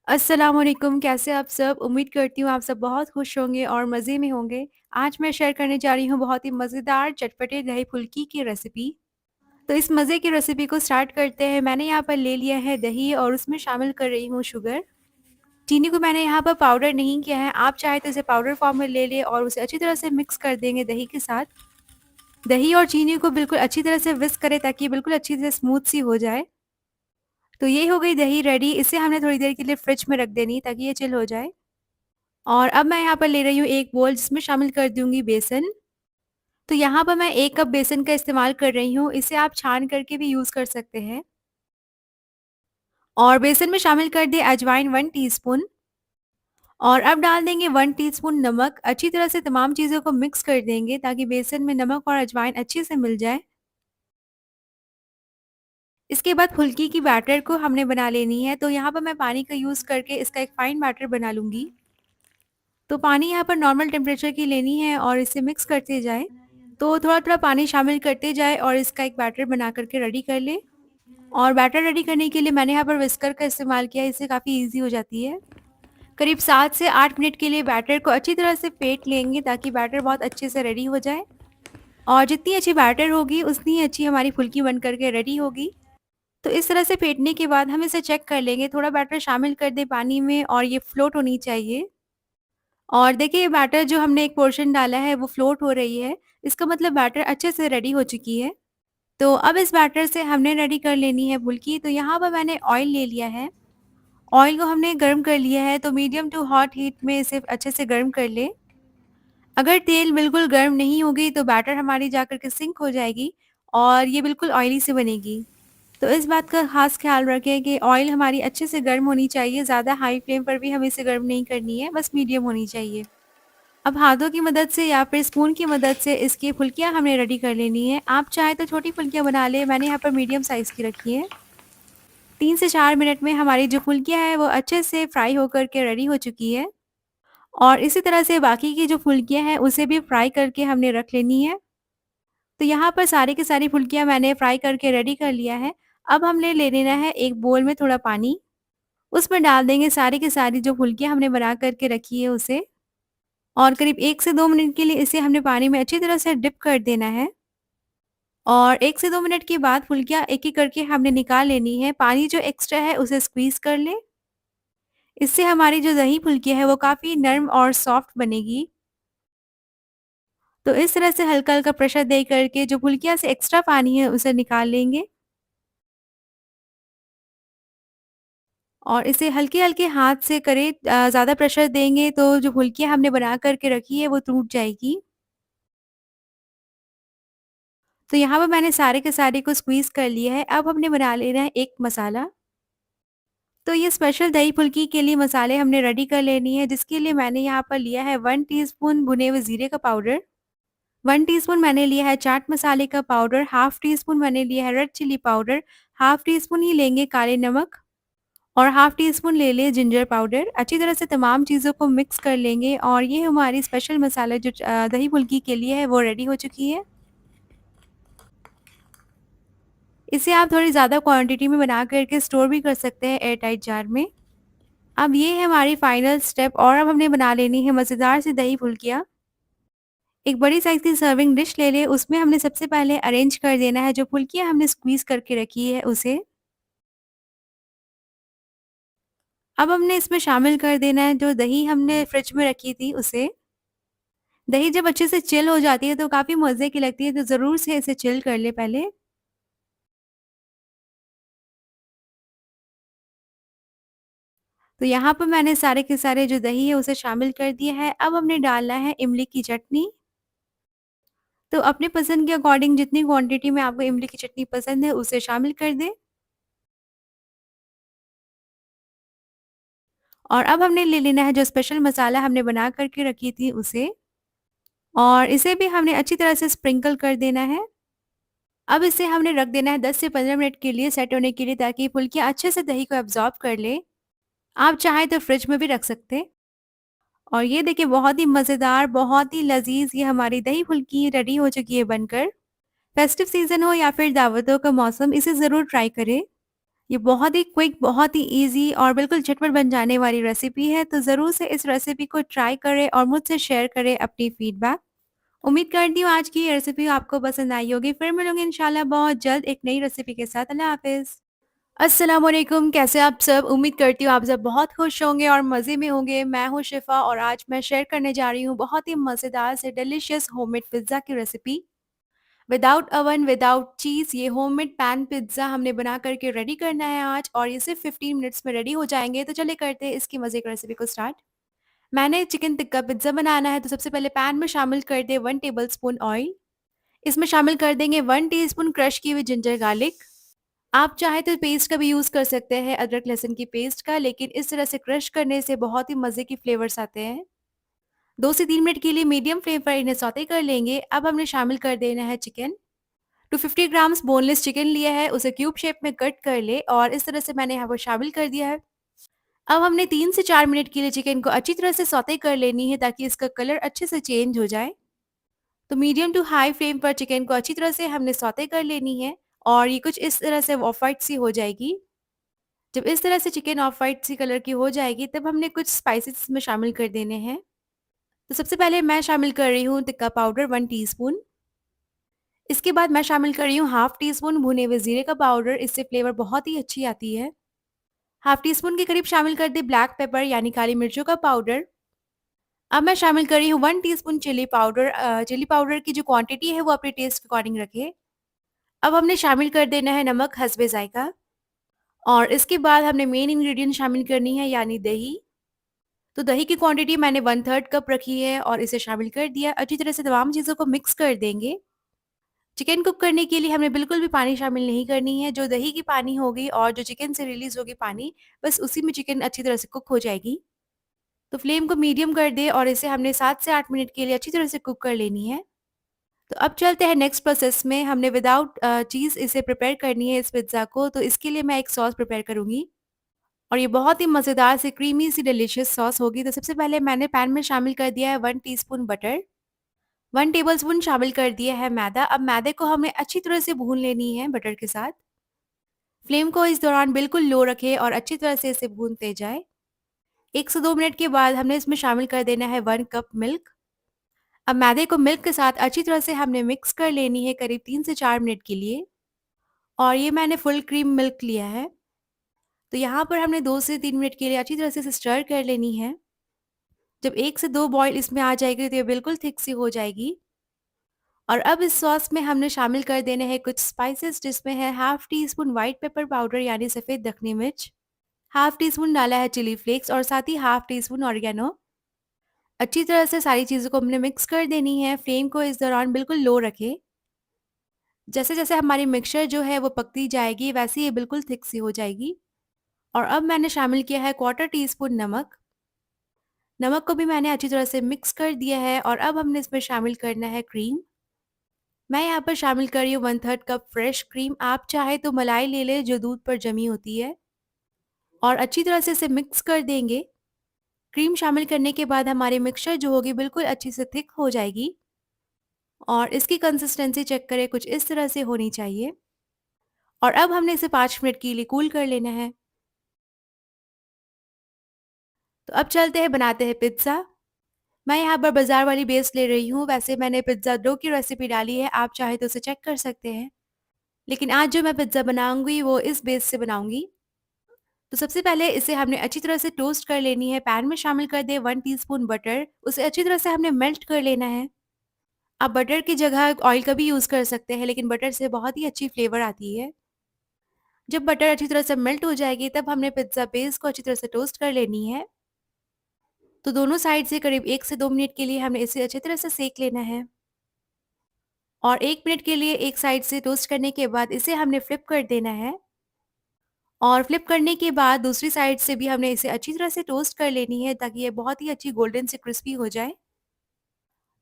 अस्सलाम वालेकुम, कैसे आप सब? उम्मीद करती हूँ आप सब बहुत खुश होंगे और मज़े में होंगे। आज मैं शेयर करने जा रही हूँ बहुत ही मज़ेदार चटपटे दही फुल्की की रेसिपी। तो इस मज़े की रेसिपी को स्टार्ट करते हैं। मैंने यहाँ पर ले लिया है दही और उसमें शामिल कर रही हूँ शुगर। चीनी को मैंने यहाँ पर पाउडर नहीं किया है, आप चाहे तो इसे पाउडर फॉर्म में ले लें और उसे अच्छी तरह से मिक्स कर देंगे दही के साथ। दही और चीनी को बिल्कुल अच्छी तरह से व्हिस्क करें ताकि ये बिल्कुल अच्छी तरह स्मूथ सी हो जाए। तो ये हो गई दही रेडी, इसे हमने थोड़ी देर के लिए फ्रिज में रख देनी है ताकि ये चिल हो जाए। और अब मैं यहाँ पर ले रही हूँ एक बोल जिसमें शामिल कर दूँगी बेसन। तो यहाँ पर मैं 1 कप बेसन का इस्तेमाल कर रही हूँ, इसे आप छान करके भी यूज़ कर सकते हैं। और बेसन में शामिल कर दिए अजवाइन 1 टीस्पून और अब डाल देंगे 1 टीस्पून नमक। अच्छी तरह से तमाम चीज़ों को मिक्स कर देंगे ताकि बेसन में नमक और अजवाइन अच्छे से मिल जाए। इसके बाद फुल्की की बैटर को हमने बना लेनी है, तो यहाँ पर मैं पानी का यूज़ करके इसका एक फाइन बैटर बना लूँगी। तो पानी यहाँ पर नॉर्मल टेम्परेचर की लेनी है और इसे मिक्स करते जाएँ। तो थोड़ा-थोड़ा पानी शामिल करते जाएँ और इसका एक बैटर बना कर के रेडी कर लें। और बैटर रेडी करने के लिए मैंने यहाँ पर विस्कर का इस्तेमाल किया है, इससे काफ़ी ईज़ी हो जाती है। करीब 7 से 8 मिनट के लिए बैटर को अच्छी तरह से फेंट लेंगे ताकि बैटर बहुत अच्छे से रेडी हो जाए। और जितनी अच्छी बैटर होगी उतनी ही अच्छी हमारी फुल्की बन कर के रेडी होगी। तो इस तरह से फेंटने के बाद हम इसे चेक कर लेंगे, थोड़ा बैटर शामिल कर दें पानी में और ये फ्लोट होनी चाहिए। और देखिए ये बैटर जो हमने एक पोर्शन डाला है वो फ्लोट हो रही है, इसका मतलब बैटर अच्छे से रेडी हो चुकी है। तो अब इस बैटर से हमने रेडी कर लेनी है फुल्की। तो यहाँ पर मैंने ऑयल ले लिया है। ऑयल को हमने गर्म कर लिया है, तो मीडियम टू हॉट हीट में इसे अच्छे से गर्म कर लें। अगर तेल बिल्कुल गर्म नहीं होगी तो बैटर हमारी जाकर के सिंक हो जाएगी और ये बिल्कुल ऑयली से बनेगी। तो इस बात का ख़ास ख़्याल रखें कि ऑयल हमारी अच्छे से गर्म होनी चाहिए, ज़्यादा हाई फ्लेम पर भी हमें इसे गर्म नहीं करनी है, बस मीडियम होनी चाहिए। अब हाथों की मदद से या फिर स्पून की मदद से इसकी फुल्कियाँ हमने रेडी कर लेनी है। आप चाहे तो छोटी फुल्कियाँ बना लें, मैंने यहाँ पर मीडियम साइज़ की रखी है। 3 से 4 मिनट में हमारी जो फुल्कियाँ हैं वो अच्छे से फ्राई होकर के रेडी हो चुकी है। और इसी तरह से बाकी की जो फुल्कियाँ हैं उसे भी फ्राई करके हमने रख लेनी है। तो यहाँ पर सारी की सारी फुल्कियाँ मैंने फ्राई करके रेडी कर लिया है। अब हमने ले लेना है एक बोल में थोड़ा पानी, उसमें डाल देंगे सारी की सारी जो फुल्कियाँ हमने बना कर के रखी है उसे। और करीब 1 से 2 मिनट के लिए इसे हमने पानी में अच्छी तरह से डिप कर देना है। और 1 से 2 मिनट के बाद फुल्कियाँ एक-एक करके हमने निकाल लेनी है। पानी जो एक्स्ट्रा है उसे स्क्वीज़ कर लें। इससे हमारी जो दही फुल्की है वो काफ़ी नर्म और सॉफ्ट बनेगी। तो इस तरह से हल्का-हल्का प्रेशर दे करके जो फुल्कियाँ से एक्स्ट्रा पानी है उसे निकाल लेंगे। और इसे हल्के-हल्के हाथ से करें, ज़्यादा प्रेशर देंगे तो जो फुल्कियाँ हमने बना कर के रखी है वो टूट जाएगी। तो यहाँ पर मैंने सारे के सारे को स्क्वीज़ कर लिया है। अब हमने बना लेना है एक मसाला। तो ये स्पेशल दही फुल्की के लिए मसाले हमने रेडी कर लेनी है, जिसके लिए मैंने यहाँ पर लिया है 1 टीस्पून भुने हुए जीरे का पाउडर, 1 टीस्पून मैंने लिया है चाट मसाले का पाउडर, हाफ टी स्पून मैंने लिया है red chilli powder, half teaspoon ही लेंगे काले नमक और हाफ टी स्पून ले लें जिंजर पाउडर। अच्छी तरह से तमाम चीज़ों को मिक्स कर लेंगे और ये हमारी स्पेशल मसाला जो दही फुल्की के लिए है वो रेडी हो चुकी है। इसे आप थोड़ी ज़्यादा क्वांटिटी में बना करके स्टोर भी कर सकते हैं एयर टाइट जार में। अब ये है हमारी फाइनल स्टेप और अब हमने बना लेनी है मज़ेदार सी दही फुल्कियाँ। एक बड़ी साइज़ की सर्विंग डिश ले लें, उसमें हमने सबसे पहले अरेंज कर देना है जो फुल्कियाँ हमने स्क्वीज़ करके रखी है उसे। अब हमने इसमें शामिल कर देना है जो दही हमने फ्रिज में रखी थी उसे। दही जब अच्छे से चिल हो जाती है तो काफ़ी मज़े की लगती है, तो ज़रूर से इसे चिल कर लें पहले। तो यहाँ पर मैंने सारे के सारे जो दही है उसे शामिल कर दिया है। अब हमने डालना है इमली की चटनी। तो अपनी पसंद के अकॉर्डिंग जितनी क्वांटिटी में आपको इमली की चटनी पसंद है उसे शामिल कर दें। और अब हमने ले लेना है जो स्पेशल मसाला हमने बना कर के रखी थी उसे और इसे भी हमने अच्छी तरह से स्प्रिंकल कर देना है। अब इसे हमने रख देना है 10 से 15 मिनट के लिए सेट होने के लिए, ताकि फुल्कियाँ अच्छे से दही को एब्ज़ॉर्ब कर ले। आप चाहें तो फ्रिज में भी रख सकते हैं। और ये देखिए बहुत ही मज़ेदार, बहुत ही लज़ीज़ ये हमारी दही फुल्की रेडी हो चुकी है बनकर। फेस्टिव सीज़न हो या फिर दावतों का मौसम, इसे ज़रूर ट्राई करें। ये बहुत ही क्विक, बहुत ही ईज़ी और बिल्कुल झटपट बन जाने वाली रेसिपी है, तो ज़रूर से इस रेसिपी को ट्राई करें और मुझसे शेयर करें अपनी फीडबैक। उम्मीद करती हूँ आज की ये रेसिपी आपको पसंद आई होगी। फिर मिलूँगी इंशाल्लाह बहुत जल्द एक नई रेसिपी के साथ। अल्लाह हाफ़िज़। अस्सलाम वालेकुम, कैसे आप सब? उम्मीद करती हूँ आप सब बहुत खुश होंगे और मज़े में होंगे। मैं हूँ शिफ़ा और आज मैं शेयर करने जा रही हूँ बहुत ही मज़ेदार से डिलीशियस होममेड पिज़्ज़ा की रेसिपी। विदाउट ओवन, विदाउट चीज़, ये होममेड पैन पिज़्ज़ा हमने बना कर के रेडी करना है आज और ये सिर्फ़ 15 मिनट्स में रेडी हो जाएँगे। तो चलिए करते हैं इसकी मज़े की रेसिपी को स्टार्ट। मैंने चिकन टिक्का पिज़्ज़ा बनाना है, तो सबसे पहले पैन में शामिल कर दें 1 टेबलस्पून ऑयल। इसमें शामिल कर देंगे 1 टीस्पून क्रश की हुई जिंजर गार्लिक। आप चाहे तो पेस्ट का भी यूज़ कर सकते हैं, अदरक लहसुन की पेस्ट का, लेकिन इस तरह से क्रश करने से बहुत ही मज़े के फ्लेवर्स आते हैं। 2 से 3 मिनट के लिए मीडियम फ्लेम पर इन्हें सौते कर लेंगे। अब हमने शामिल कर देना है चिकन। 250 ग्राम्स बोनलेस चिकन लिया है, उसे क्यूब शेप में कट कर ले और इस तरह से मैंने यहाँ पर शामिल कर दिया है। अब हमने 3 से 4 मिनट के लिए चिकन को अच्छी तरह से सौते कर लेनी है ताकि इसका कलर अच्छे से चेंज हो जाए। तो मीडियम टू हाई फ्लेम पर चिकन को अच्छी तरह से हमने सौते कर लेनी है और ये कुछ इस तरह से ऑफ व्हाइट सी हो जाएगी। जब इस तरह से चिकन ऑफ व्हाइट सी कलर की हो जाएगी तब हमने कुछ स्पाइसेस इसमें शामिल कर देने हैं। तो सबसे पहले मैं शामिल कर रही हूँ टिक्का पाउडर 1 टीस्पून। इसके बाद मैं शामिल कर रही हूँ हाफ टी स्पून भुने हुए जीरे का पाउडर, इससे फ्लेवर बहुत ही अच्छी आती है। हाफ टी स्पून के करीब शामिल कर दें ब्लैक पेपर यानी काली मिर्चों का पाउडर। अब मैं शामिल कर रही हूँ 1 teaspoon chilli powder. Chilli powder की जो क्वांटिटी है वो अपने टेस्ट के अकॉर्डिंग रखें। अब हमने शामिल कर देना है नमक हस्बे जायका और इसके बाद हमने मेन इंग्रेडिएंट शामिल करनी है यानी दही। तो दही की क्वांटिटी मैंने 1/3 कप रखी है और इसे शामिल कर दिया। अच्छी तरह से तमाम चीज़ों को मिक्स कर देंगे। चिकन कुक करने के लिए हमें बिल्कुल भी पानी शामिल नहीं करनी है। जो दही की पानी होगी और जो चिकन से रिलीज़ होगी पानी, बस उसी में चिकन अच्छी तरह से कुक हो जाएगी। तो फ्लेम को मीडियम कर दें और इसे हमने 7 से 8 मिनट के लिए अच्छी तरह से कुक कर लेनी है। तो अब चलते हैं नेक्स्ट प्रोसेस में। हमने विदाउट चीज़ इसे प्रिपेयर करनी है इस पिज़्ज़ा को, तो इसके लिए मैं एक सॉस प्रिपेयर करूँगी और ये बहुत ही मज़ेदार सी क्रीमी सी डिलीशियस सॉस होगी। तो सबसे पहले मैंने पैन में शामिल कर दिया है 1 टीस्पून बटर, 1 टेबलस्पून शामिल कर दिया है मैदा। अब मैदे को हमें अच्छी तरह से भून लेनी है बटर के साथ। फ्लेम को इस दौरान बिल्कुल लो रखें और अच्छी तरह से इसे भूनते जाएँ। 1 से 2 मिनट के बाद हमने इसमें शामिल कर देना है 1 कप मिल्क। अब मैदे को मिल्क के साथ अच्छी तरह से हमने मिक्स कर लेनी है करीब 3 से 4 मिनट के लिए और ये मैंने फुल क्रीम मिल्क लिया है। तो यहाँ पर हमने 2 से 3 मिनट के लिए अच्छी तरह से इसे स्टर कर लेनी है। जब 1 से 2 बॉयल इसमें आ जाएगी तो ये बिल्कुल थिक सी हो जाएगी। और अब इस सॉस में हमने शामिल कर देने हैं कुछ स्पाइसेस, जिसमें है half tea spoon white pepper powder यानी सफ़ेद दखनी मिर्च, हाफ टी स्पून डाला है चिली फ्लेक्स और साथ ही हाफ टी स्पून ऑरिगेनो। अच्छी तरह से सारी चीज़ों को हमने मिक्स कर देनी है। फ्लेम को इस दौरान बिल्कुल लो रखें। जैसे-जैसे हमारी मिक्सचर जो है वो पकती जाएगी वैसे ये बिल्कुल थिक सी हो जाएगी। और अब मैंने शामिल किया है क्वार्टर टी स्पून नमक। नमक को भी मैंने अच्छी तरह से मिक्स कर दिया है और अब हमने इसमें शामिल करना है क्रीम। मैं यहाँ पर शामिल कर रही हूँ 1/3 कप फ्रेश क्रीम। आप चाहे तो मलाई ले लें जो दूध पर जमी होती है और अच्छी तरह से इसे मिक्स कर देंगे। क्रीम शामिल करने के बाद हमारी मिक्सचर जो होगी बिल्कुल अच्छी से थिक हो जाएगी और इसकी कंसिस्टेंसी चेक करें, कुछ इस तरह से होनी चाहिए। और अब हमने इसे 5 मिनट के लिए कूल कर लेना है। तो अब चलते हैं बनाते हैं पिज़्ज़ा। मैं यहाँ पर बाज़ार वाली बेस ले रही हूँ। वैसे मैंने पिज़्ज़ा डो की रेसिपी डाली है, आप चाहे तो उसे चेक कर सकते हैं। लेकिन आज जो मैं पिज़्ज़ा बनाऊँगी वो इस बेस से बनाऊँगी। तो सबसे पहले इसे हमने अच्छी तरह से टोस्ट कर लेनी है। पैन में शामिल कर दें 1 टीस्पून बटर, उसे अच्छी तरह से हमने मेल्ट कर लेना है। आप बटर की जगह ऑयल का भी यूज़ कर सकते हैं, लेकिन बटर से बहुत ही अच्छी फ्लेवर आती है। जब बटर अच्छी तरह से मेल्ट हो जाएगी तब हमने पिज़्ज़ा बेस को अच्छी तरह से टोस्ट कर लेनी है। तो दोनों साइड से करीब 1 से 2 मिनट के लिए हमने इसे अच्छी तरह से सेक लेना है। और 1 मिनट के लिए एक साइड से टोस्ट करने के बाद इसे हमने फ्लिप कर देना है। और फ्लिप करने के बाद दूसरी साइड से भी हमने इसे अच्छी तरह से टोस्ट कर लेनी है ताकि ये बहुत ही अच्छी गोल्डन से क्रिस्पी हो जाए।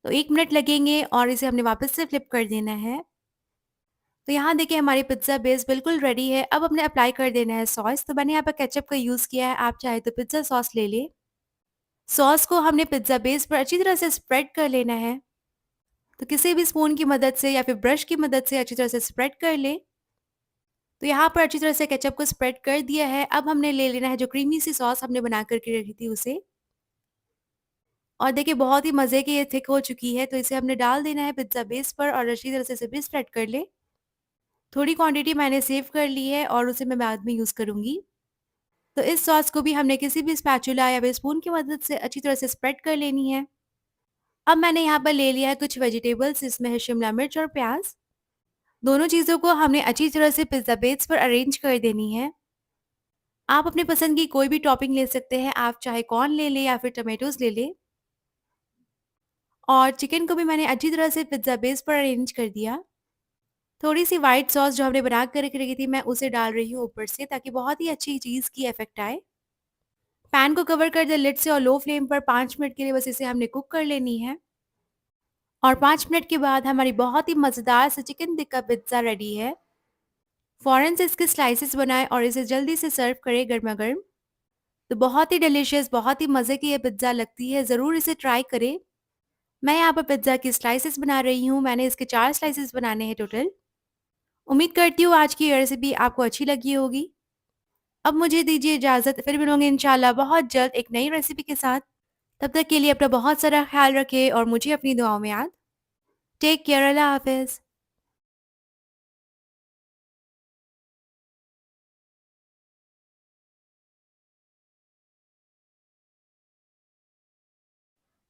तो 1 मिनट लगेंगे और इसे हमने वापस से फ्लिप कर देना है। तो यहाँ देखिए हमारी पिज़्ज़ा बेस बिल्कुल रेडी है। अब हमने अप्लाई कर देना है सॉस। तो मैंने यहाँ पर केचप का यूज़ किया है, आप चाहे तो पिज़्ज़ा सॉस ले लें। सॉस को हमने पिज़्ज़ा बेस पर अच्छी तरह से स्प्रेड कर लेना है। तो किसी भी स्पून की मदद से या फिर ब्रश की मदद से अच्छी तरह से स्प्रेड कर लें। तो यहाँ पर अच्छी तरह से केचप को स्प्रेड कर दिया है। अब हमने ले लेना है जो क्रीमी सी सॉस हमने बना कर के रखी थी उसे। और देखिए बहुत ही मज़े की ये थिक हो चुकी है, तो इसे हमने डाल देना है पिज़्ज़ा बेस पर और अच्छी तरह से इसे भी स्प्रेड कर लें। थोड़ी क्वांटिटी मैंने सेव कर ली है और उसे मैं बाद में यूज़ करूँगी। तो इस सॉस को भी हमने किसी भी स्पैचुला या फिर स्पून की मदद से अच्छी तरह से स्प्रेड कर लेनी है। अब मैंने यहाँ पर ले लिया है कुछ वेजिटेबल्स, इसमें है शिमला मिर्च और प्याज़। दोनों चीज़ों को हमने अच्छी तरह से पिज़्ज़ा बेस पर अरेंज कर देनी है। आप अपनी पसंद की कोई भी टॉपिंग ले सकते हैं, आप चाहे कॉर्न ले लें या फिर टोमेटोज़ ले लें। और चिकन को भी मैंने अच्छी तरह से पिज़्ज़ा बेस पर अरेंज कर दिया। थोड़ी-सी व्हाइट सॉस जो हमने बना कर रख रखी थी, मैं उसे डाल रही हूँ ऊपर से ताकि बहुत ही अच्छी चीज़ की इफ़ेक्ट आए। पैन को कवर कर दें लिड से और लो फ्लेम पर 5 मिनट के लिए बस इसे हमने कुक कर लेनी है। और 5 मिनट के बाद हमारी बहुत ही मज़ेदार सा चिकन टिक्का पिज़्ज़ा रेडी है। फ़ौरन से इसके स्लाइसेस बनाएँ और इसे जल्दी से सर्व करें गरमा-गर्म। तो बहुत ही डिलीशियस, बहुत ही मज़े की ये पिज़्ज़ा लगती है, ज़रूर इसे ट्राई करें। मैं यहाँ पर पिज़्ज़ा की स्लाइसेस बना रही हूँ, मैंने इसके 4 स्लाइसेस बनाने हैं टोटल। उम्मीद करती हूँ आज की ये रेसिपी आपको अच्छी लगी होगी। अब मुझे दीजिए इजाज़त, फिर मिलूँगी इंशाल्लाह बहुत जल्द एक नई रेसिपी के साथ। तब तक के लिए अपना बहुत सारा ख़्याल रखें और मुझे अपनी दुआओं में याद। टेक केयर, अल्लाह हाफ़िज़।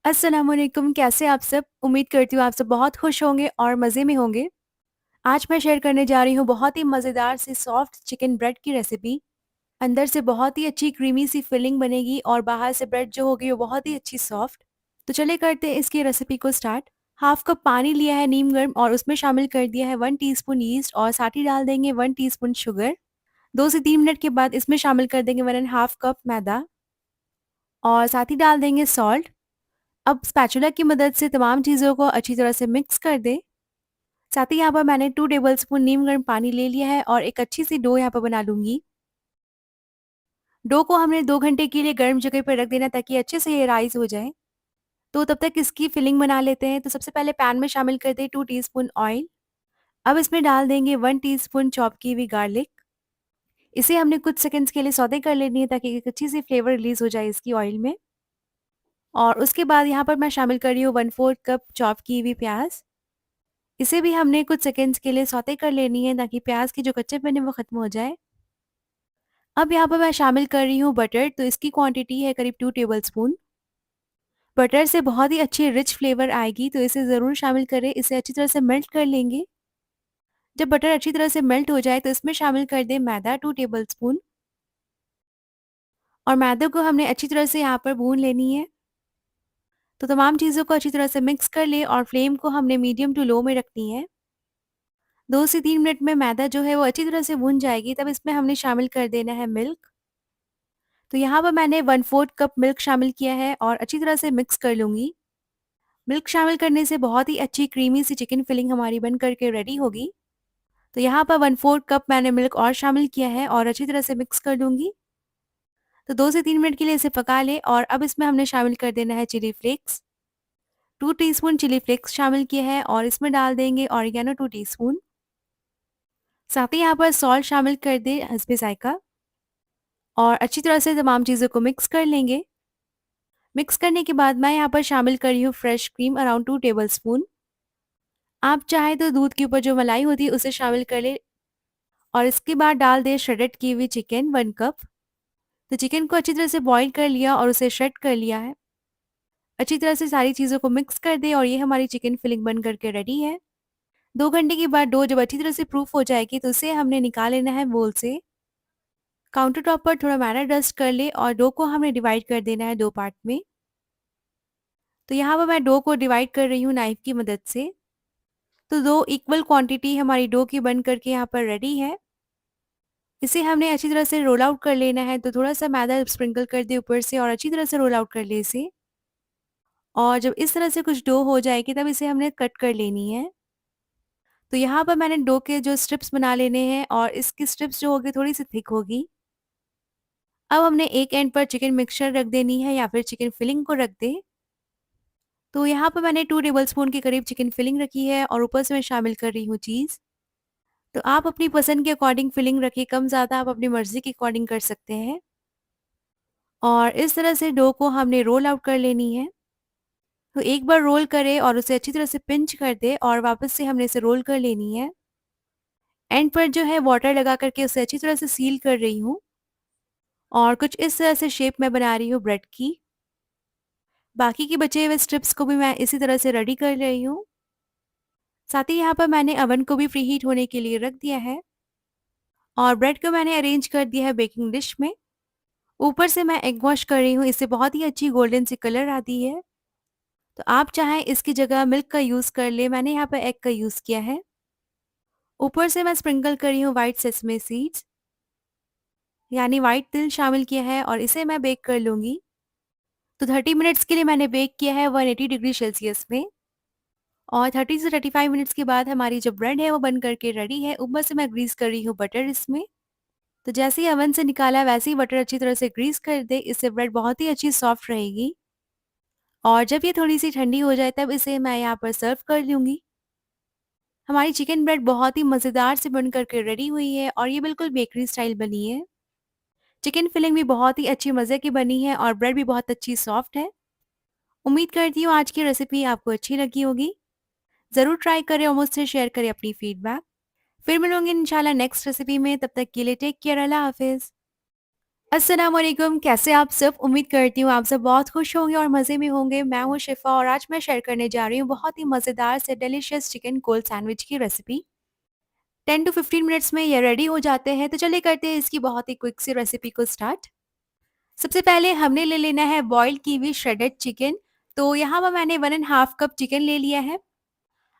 अस्सलाम वालेकुम, कैसे हैं आप सब? उम्मीद करती हूँ आप सब बहुत खुश होंगे और मज़े में होंगे। आज मैं शेयर करने जा रही हूँ बहुत ही मज़ेदार सी सॉफ्ट चिकन ब्रेड की रेसिपी। अंदर से बहुत ही अच्छी क्रीमी सी फिलिंग बनेगी और बाहर से ब्रेड जो होगी वो बहुत ही अच्छी सॉफ्ट। तो चलिए करते हैं इसकी रेसिपी को स्टार्ट। हाफ कप पानी लिया है नीम गर्म और उसमें शामिल कर दिया है 1 टीस्पून यीस्ट और साथ ही डाल देंगे 1 टीस्पून शुगर। 2 से 3 मिनट के बाद इसमें शामिल कर देंगे 1 एंड हाफ कप मैदा और साथ ही डाल देंगे सॉल्ट। अब स्पैचुला की मदद से तमाम चीज़ों को अच्छी तरह से मिक्स कर दें। साथ ही यहाँ पर मैंने 2 टेबलस्पून नीम गर्म पानी ले लिया है और एक अच्छी सी डो यहाँ पर बना लूँगी। डो को हमने 2 घंटे के लिए गर्म जगह पर रख देना ताकि अच्छे से ये राइज़ हो जाए। तो तब तक इसकी फिलिंग बना लेते हैं। तो सबसे पहले पैन में शामिल कर दें 2 टीस्पून ऑयल। अब इसमें डाल देंगे 1 टीस्पून चॉप की हुई गार्लिक। इसे हमने कुछ सेकंड्स के लिए सौते कर लेनी है ताकि एक अच्छी सी फ्लेवर रिलीज़ हो जाए इसकी ऑयल में। और उसके बाद यहाँ पर मैं शामिल कर रही हूँ 1/4 कप चॉप की हुई प्याज़। इसे भी हमने कुछ सेकंड्स के लिए सौते कर लेनी है ताकि प्याज़ की जो कच्चेपन है वो ख़त्म हो जाए। अब यहाँ पर मैं शामिल कर रही हूँ बटर, तो इसकी क्वांटिटी है करीब 2 टेबलस्पून। बटर से बहुत ही अच्छी रिच फ्लेवर आएगी, तो इसे ज़रूर शामिल करें। इसे अच्छी तरह से मेल्ट कर लेंगे। जब बटर अच्छी तरह से मेल्ट हो जाए तो इसमें शामिल कर दें मैदा 2 टेबलस्पून और मैदे को हमने अच्छी तरह से यहाँ पर भून लेनी है। तो तमाम चीज़ों को अच्छी तरह से मिक्स कर लें और फ्लेम को हमने मीडियम टू लो में रखनी है। 2 से 3 मिनट में मैदा जो है वो अच्छी तरह से भून जाएगी, तब इसमें हमने शामिल कर देना है मिल्क। तो यहाँ पर मैंने 1/4 कप मिल्क शामिल किया है और अच्छी तरह से मिक्स कर लूँगी। मिल्क शामिल करने से बहुत ही अच्छी क्रीमी सी चिकन फिलिंग हमारी बन कर के रेडी होगी। तो यहाँ पर 1/4 कप मैंने मिल्क और शामिल किया है और अच्छी तरह से मिक्स कर दूँगी। तो 2 से 3 मिनट के लिए इसे पका लें और अब इसमें हमने शामिल कर देना है chilli flakes. 2 teaspoon chilli flakes शामिल किया है और इसमें डाल देंगे ऑरिगेनो 2 टीस्पून। साथ ही यहाँ पर सॉल्ट शामिल कर दें हस्बे ज़ायक़ा और अच्छी तरह से तमाम चीज़ों को मिक्स कर लेंगे। मिक्स करने के बाद मैं यहाँ पर शामिल कर रही हूँ फ्रेश क्रीम अराउंड 2 टेबलस्पून। आप चाहें तो दूध के ऊपर जो मलाई होती है उसे शामिल कर लें और इसके बाद डाल दें श्रेडेड की हुई चिकन 1 कप। तो चिकन को अच्छी तरह से बॉईल कर लिया और उसे श्रेड कर लिया है। अच्छी तरह से सारी चीज़ों को मिक्स कर दें और ये हमारी चिकन फिलिंग बन करके रेडी है। 2 घंटे के बाद डो जब अच्छी तरह से प्रूफ हो जाएगी तो उसे हमने निकाल लेना है बोल से। काउंटर टॉप पर थोड़ा मैदा डस्ट कर ले और डो को हमने डिवाइड कर देना है 2 पार्ट में। तो यहाँ पर मैं डो को डिवाइड कर रही हूँ नाइफ की मदद से। तो 2 इक्वल क्वांटिटी हमारी डो की बन करके यहाँ पर रेडी है। इसे हमने अच्छी तरह से रोल आउट कर लेना है, तो थोड़ा-सा मैदा स्प्रिंकल कर दें ऊपर से और अच्छी तरह से रोल आउट कर लें इसे। और जब इस तरह से कुछ डो हो जाएगी तब इसे हमने कट कर लेनी है। तो यहाँ पर मैंने डो के जो स्ट्रिप्स बना लेने हैं और इसकी स्ट्रिप्स जो होगी थोड़ी-सी थिक होगी। अब हमने एक एंड पर चिकन मिक्सचर रख देनी है या फिर चिकन फिलिंग को रख दें। तो यहाँ पर मैंने 2 टेबलस्पून के करीब चिकन फिलिंग रखी है और ऊपर से मैं शामिल कर रही हूँ चीज़। तो आप अपनी पसंद के अकॉर्डिंग फिलिंग रखिए, कम-ज़्यादा आप अपनी मर्ज़ी के अकॉर्डिंग कर सकते हैं। और इस तरह से डो को हमने रोल आउट कर लेनी है। तो एक बार रोल करें और उसे अच्छी तरह से पिंच कर दें और वापस से हमने इसे रोल कर लेनी है। एंड पर जो है वाटर लगा कर के उसे अच्छी तरह से सील कर रही हूँ और कुछ इस तरह से शेप मैं बना रही हूँ ब्रेड की। बाकी के बचे हुए स्ट्रिप्स को भी मैं इसी तरह से रेडी कर रही हूँ। साथ ही यहाँ पर मैंने ओवन को भी प्रीहीट होने के लिए रख दिया है और ब्रेड को मैंने अरेंज कर दिया है बेकिंग डिश में। ऊपर से मैं एग वॉश कर रही हूँ, इससे बहुत ही अच्छी गोल्डन सी कलर आती है। तो आप चाहें इसकी जगह मिल्क का यूज़ कर लें, मैंने यहाँ पर एग का यूज़ किया है। ऊपर से मैं स्प्रिंकल कर रही हूँ व्हाइट सेसमे सीड्स, यानी व्हाइट तिल शामिल किया है और इसे मैं बेक कर लूँगी। तो 30 मिनट्स के लिए मैंने बेक किया है 180 डिग्री सेल्सियस में और 30 से 35 मिनट्स के बाद हमारी जो ब्रेड है वो बन करके रेडी है। ऊपर से मैं ग्रीस कर रही हूँ बटर इसमें। तो जैसे ही ओवन से निकाला वैसे ही बटर अच्छी तरह से ग्रीस कर दे, इससे ब्रेड बहुत ही अच्छी सॉफ्ट रहेगी। और जब ये थोड़ी-सी ठंडी हो जाए तब इसे मैं यहाँ पर सर्व कर लूँगी। हमारी चिकन ब्रेड बहुत ही मज़ेदार से बन कर के रेडी हुई है और ये बिल्कुल बेकरी स्टाइल बनी है। चिकन फिलिंग भी बहुत ही अच्छी मज़े की बनी है और ब्रेड भी बहुत अच्छी सॉफ्ट है। उम्मीद करती हूँ आज की रेसिपी आपको अच्छी लगी होगी। ज़रूर ट्राई करें और मुझसे शेयर करें अपनी फीडबैक। फिर मिलूँगी इंशाल्लाह नेक्स्ट रेसिपी में, तब तक के लिए टेक केयर, अल्लाह हाफ़िज़। अस्सलाम वालेकुम, कैसे आप सब? उम्मीद करती हूँ आप सब बहुत खुश होंगे और मज़े में होंगे। मैं हूँ शिफ़ा और आज मैं शेयर करने जा रही हूँ बहुत ही मज़ेदार से डिलीशियस चिकन कोल्ड सैंडविच की रेसिपी। 10 टू 15 मिनट्स में ये रेडी हो जाते हैं, तो चलिए करते हैं इसकी बहुत ही क्विक सी रेसिपी को स्टार्ट। सबसे पहले हमने ले लेना है बॉइल्ड कीवी श्रेडेड चिकन। तो यहाँ पर मैंने 1 एंड हाफ कप चिकन ले लिया है।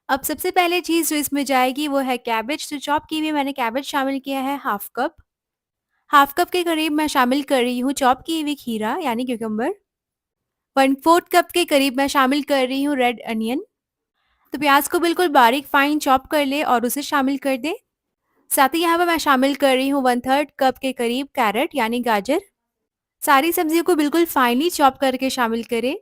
अब सबसे पहले चीज़ जो इसमें जाएगी वो है कैबेज। तो चॉप की हुई मैंने कैबेज शामिल किया है हाफ कप। हाफ कप के करीब मैं शामिल कर रही हूँ चॉप की हुई खीरा यानी क्यूकम्बर। 1/4 कप के करीब मैं शामिल कर रही हूँ रेड अनियन। तो प्याज को बिल्कुल बारीक फाइन चॉप कर ले और उसे शामिल कर दे। साथ ही यहाँ पर मैं शामिल कर रही हूँ 1/3 कप के करीब कैरेट यानी गाजर। सारी सब्जियों को बिल्कुल फाइनली चॉप करके शामिल करें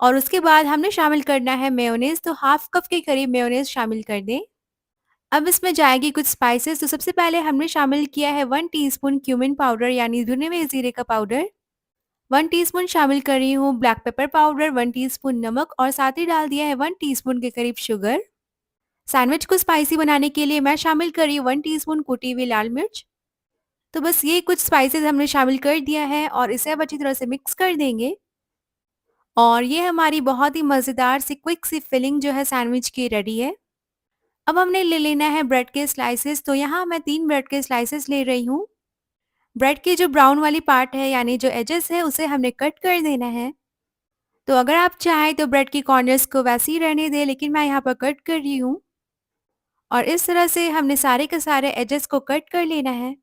और उसके बाद हमने शामिल करना है मेयोनेज़। तो हाफ कप के करीब मेयोनेज़ शामिल कर दें। अब इसमें जाएगी कुछ स्पाइसेस। तो सबसे पहले हमने शामिल किया है 1 टीस्पून क्यूमिन पाउडर यानी भुने हुए जीरे का पाउडर। 1 टीस्पून शामिल कर रही हूँ ब्लैक पेपर पाउडर, 1 टीस्पून नमक और साथ ही डाल दिया है 1 टीस्पून के करीब शुगर। सैंडविच को स्पाइसी बनाने के लिए मैं शामिल कर रही हूँ 1 टीस्पून कुटी हुई लाल मिर्च। तो बस ये कुछ स्पाइसेस हमने शामिल कर दिया है और इसे अब अच्छी तरह से मिक्स कर देंगे। और ये हमारी बहुत ही मज़ेदार सी क्विक सी फिलिंग जो है सैंडविच की रेडी है। अब हमने ले लेना है ब्रेड के स्लाइसेस। तो यहाँ मैं 3 ब्रेड के स्लाइसेस ले रही हूँ। ब्रेड की जो ब्राउन वाली पार्ट है यानी जो एजेस है उसे हमने कट कर देना है। तो अगर आप चाहें तो ब्रेड की कॉर्नर्स को वैसे ही रहने दें, लेकिन मैं यहाँ पर कट कर रही हूँ। और इस तरह से हमने सारे के सारे एजेस को कट कर लेना है।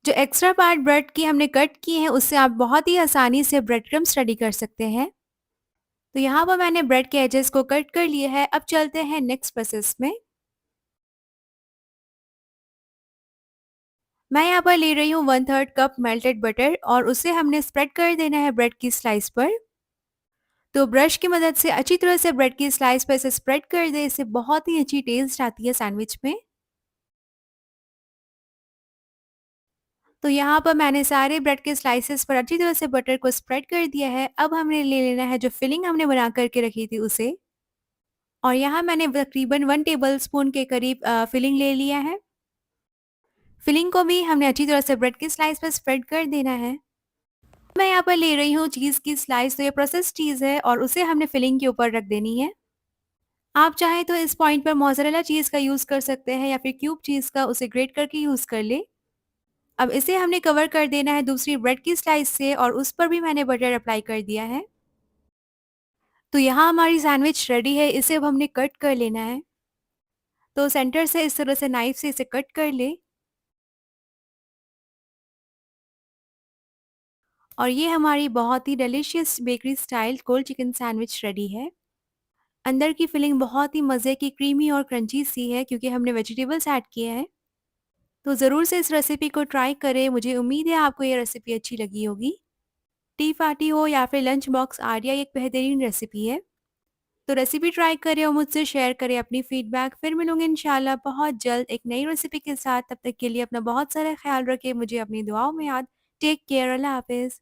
जो एक्स्ट्रा पार्ट ब्रेड की हमने कट किए हैं उससे आप बहुत ही आसानी से ब्रेड क्रम्स रेडी कर सकते हैं। तो यहाँ पर मैंने ब्रेड के एजेस को कट कर लिए है। अब चलते हैं नेक्स्ट प्रोसेस में। मैं यहाँ पर ले रही हूँ 1/3 कप मेल्टेड बटर और उसे हमने स्प्रेड कर देना है ब्रेड की स्लाइस पर। तो ब्रश की मदद से अच्छी तरह से ब्रेड की स्लाइस पर इसे स्प्रेड कर दें, इससे बहुत ही अच्छी टेस्ट आती है सैंडविच में। तो यहाँ पर मैंने सारे ब्रेड के स्लाइसेस पर अच्छी तरह से बटर को स्प्रेड कर दिया है। अब हमने ले लेना है जो फिलिंग हमने बना करके रखी थी उसे। और यहाँ मैंने तकरीबन 1 टेबलस्पून के करीब फिलिंग ले लिया है। फिलिंग को भी हमने अच्छी तरह से ब्रेड की स्लाइस पर स्प्रेड कर देना है। मैं यहाँ पर ले रही हूँ चीज़ की स्लाइस। तो ये प्रोसेस्ड चीज़ है और उसे हमने फिलिंग के ऊपर रख देनी है। आप चाहें तो इस पॉइंट पर मोज़रेला चीज़ का यूज़ कर सकते हैं या फिर क्यूब चीज़ का, उसे ग्रेट करके यूज़ कर लें। अब इसे हमने कवर कर देना है दूसरी ब्रेड की स्लाइस से और उस पर भी मैंने बटर अप्लाई कर दिया है। तो यहाँ हमारी सैंडविच रेडी है, इसे अब हमने कट कर लेना है। तो सेंटर से इस तरह से नाइफ से इसे कट कर ले। और ये हमारी बहुत ही delicious bakery style cold chicken sandwich ready है। अंदर की फिलिंग बहुत ही मज़े की क्रीमी और क्रंची सी है क्योंकि हमने वेजिटेबल्स ऐड किए हैं। तो ज़रूर से इस रेसिपी को ट्राई करें। मुझे उम्मीद है आपको ये रेसिपी अच्छी लगी होगी। टी पार्टी हो या फिर लंच बॉक्स आइडिया, एक बेहतरीन रेसिपी है। तो रेसिपी ट्राई करें और मुझसे शेयर करें अपनी फीडबैक। फिर मिलूँगी इंशाल्लाह बहुत जल्द एक नई रेसिपी के साथ। तब तक के लिए अपना बहुत सारा ख़्याल रखें, मुझे अपनी दुआओं में याद। टेक केयर, अल्लाह हाफ़िज़।